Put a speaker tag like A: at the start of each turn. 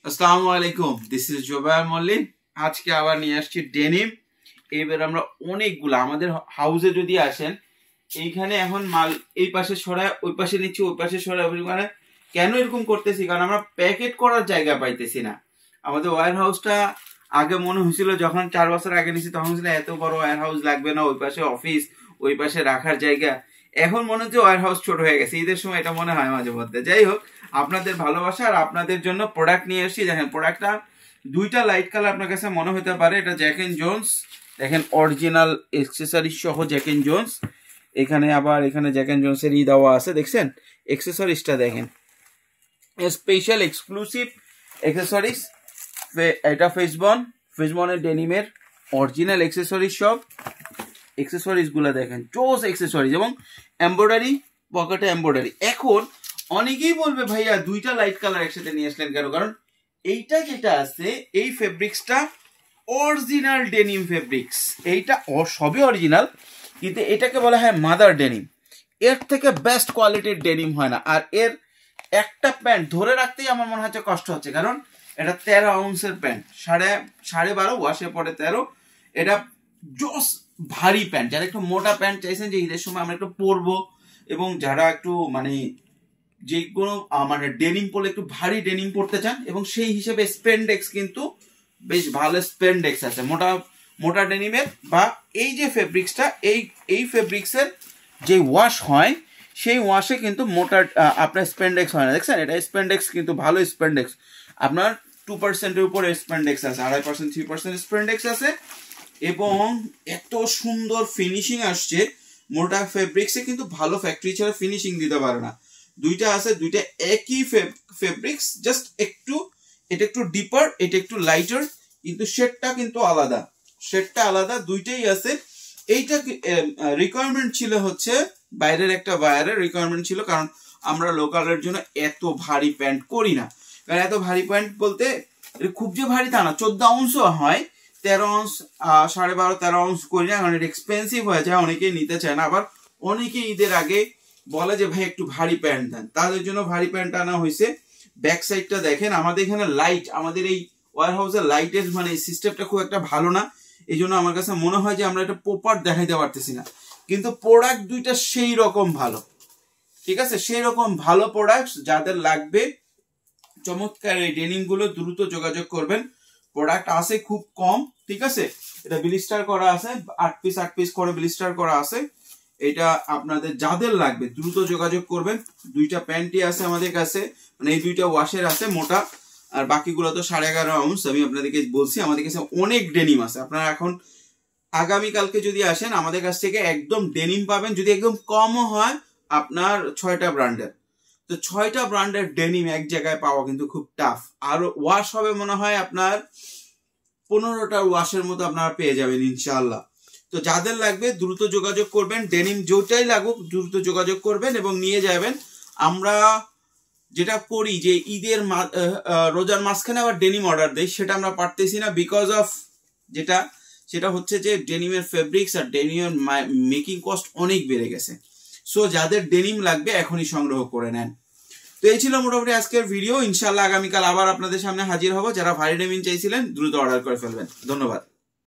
A: আসসালামু আলাইকুম, this is Zubair Mallick. আজকে আবার নিয়ে আসছি ডেনিম। এবার আমরা অনেকগুলো আমাদের হাউসে যদি আসেন, এইখানে এখন মাল এই পাশে সরায় ওই পাশে নিচ্ছি, ওই পাশে সরায় মানে কেন এরকম করতেছি? কারণ আমরা প্যাকেট করার জায়গা পাইতেছি না। আমাদের ওয়্যার হাউসটা আগে মনে হয়েছিল, যখন 4 বছর আগে নিয়েছি তখন ছিল এত বড় ওয়্যার হাউস লাগবে না, ওই পাশে অফিস, ওই পাশে রাখার জায়গা। এখন মনে হচ্ছে ওয়্যার হাউস ছোট হয়ে গেছে। ঈদের সময় এটা মনে হয় মাঝে মধ্যে। যাই হোক, আপনাদের ভালোবাসা আর আপনাদের জন্য প্রোডাক্ট নিয়ে এসেছি। দেখেন প্রোডাক্টটা দুইটা লাইট কালার আপনার কাছে মনে হতে পারে। এটা জ্যাক এন্ড জোন্স, দেখেন অরিজিনাল এক্সেসরিজ সহ জ্যাক এন্ড জোন্স। এখানে আবার এখানে জ্যাক এন্ড জোন্সের দেওয়া আছে, দেখছেন এক্সেসরিজটা দেখেন, স্পেশাল এক্সক্লুসিভ এক্সেসরিজ। এটা ফেসবনের ডেনিমের অরিজিনাল এক্সেসরিজ সব। এক্সেসরিজ গুলো দেখেন, চোস এক্সেসরিজ এবং এমব্রয়ডারি, পকেটে এমব্রয়ডারি। এখন অনেকেই বলবে ভাইয়া দুইটা লাইট কালার একসাথে নিয়ে আসলেন কেন? কারণ এইটা যেটা আছে এই ফেব্রিক্সটা অরিজিনাল ডেনিম ফেব্রিক্স। এইটা সবই অরিজিনাল, কিন্তু এটাকে বলা হয় মাদার ডেনিম। এর থেকে বেস্ট কোয়ালিটির ডেনিম হয় না। আর এর একটা প্যান্ট ধরে রাখতেই আমার মনে হচ্ছে কষ্ট হচ্ছে, কারণ এটা 13 আউন্সের প্যান্ট, সাড়ে 12 ওয়াশে পরে 13। এটা জস ভারী প্যান্ট। যারা একটু মোটা প্যান্ট চাইছেন যে ঈদের সময় আমরা একটু পরবো, এবং যারা একটু মানে যে কোনো মানে ডেনিম পরলে একটু ভারী ডেনিম পরতে চান, এবং সেই হিসেবে স্পেন্ডেক্স কিন্তু বেশ ভালো স্পেন্ডেক্স আছে মোটা মোটা ডেনিমের। বা এই যে ফেব্রিক্সটা, এই ফেব্রিক্সের যে ওয়াশ হয় সেই ওয়াশে কিন্তু মোটা আপনার স্পেন্ডেক্স হয় না। দেখছেন এটা স্পেন্ডেক্স কিন্তু ভালো স্পেন্ডেক্স। আপনার 2%-এর উপরে স্পেন্ডেক্স আছে, 2.5%, 3% স্পেন্ডেক্স আছে, এবং এত সুন্দর ফিনিশিং আসছে। মোটা ফেব্রিক্সে কিন্তু ভালো ফ্যাক্টরি ছাড়া ফিনিশিং দিতে পারে না। দুইটা আছে, দুইটা একই ফেব্রিক্স, জাস্ট একটু এটা একটু ডিপার, এটা একটু লাইটার, কিন্তু শেডটা কিন্তু আলাদা। দুইটাই আছে। এইটা রিকোয়ারমেন্ট ছিল হচ্ছে বাইরের একটা বায়ারের রিকোয়ারমেন্ট ছিল, কারণ আমরা লোকালের জন্য এত ভারী প্যান্ট করি না। কারণ এত ভারী প্যান্ট বলতে খুব যে ভারী তা না, 14 আউন্সও হয়, 13 আউন্স 12.5 13 আউন্স করি না, কারণ এটা এক্সপেন্সিভ হয়ে যায়, অনেকেই নিতে চায় না। আবার অনেকেই ঈদের আগে বলে যে ভাই একটু ভারী প্যান্ট দেন, তাদের জন্য ভারী প্যান্ট আনা হয়েছে। ব্যাক সাইডটা দেখেন, আমাদের এখানে লাইট, আমাদের এই ওয়্যার হাউসের লাইটের মানে সিস্টেমটা খুব একটা ভালো না। এই জন্য আমার কাছে মনে হয় যে আমরা এটা প্রপার দেখাইতে পারতেছি না, কিন্তু প্রোডাক্ট দুইটা সেই রকম ভালো। ঠিক আছে, সেই রকম ভালো প্রোডাক্ট যাদের লাগবে চমৎকার এই ডেনিম গুলো দ্রুত যোগাযোগ করবেন। প্রোডাক্ট আছে খুব কম, ঠিক আছে। এটা ব্লিস্টার করা আছে, 8 পিস করে ব্লিস্টার করা আছে। এটা আপনাদের যাদের লাগবে দ্রুত যোগাযোগ করবেন। দুইটা প্যান্টই আছে আমাদের কাছে, মানে এই দুইটা ওয়াশের আছে মোটা, আর বাকিগুলো তো 11.5 আউন্স। আমি আপনাদেরকে বলছি আমাদের কাছে অনেক ডেনিম আছে। আপনারা এখন আগামীকালকে যদি আসেন আমাদের কাছ থেকে একদম ডেনিম পাবেন। যদি একদম কমও হয় আপনার 6টা ব্র্যান্ডের, তো 6টা ব্র্যান্ডের ডেনিম এক জায়গায় পাওয়া কিন্তু খুব টাফ। আর ওয়াশ হবে মনে হয় আপনার 15টা ওয়াশের মতো আপনারা পেয়ে যাবেন ইনশাআল্লাহ। তো যাদের লাগবে দ্রুত যোগাযোগ করবেন। ডেনিম যেটাই লাগুক দ্রুত যোগাযোগ করবেন এবং নিয়ে যাবেন। আমরা যেটা করি যে ঈদের রোজার মাঝখানে আবার ডেনিম অর্ডার দেই, সেটা আমরা পারতেছি না, বিকজ অফ সেটা হচ্ছে যে ডেনিমের ফেব্রিক্স আর ডেনিমের মেকিং কস্ট অনেক বেড়ে গেছে। সো যাদের ডেনিম লাগবে এখনই সংগ্রহ করে নেন। তো এই ছিল মোটামুটি আজকের ভিডিও। ইনশাআল্লাহ আগামীকাল আবার আপনাদের সামনে হাজির হব। যারা ভারী ডেনিম চাইছিলেন দ্রুত অর্ডার করে ফেলবেন। ধন্যবাদ।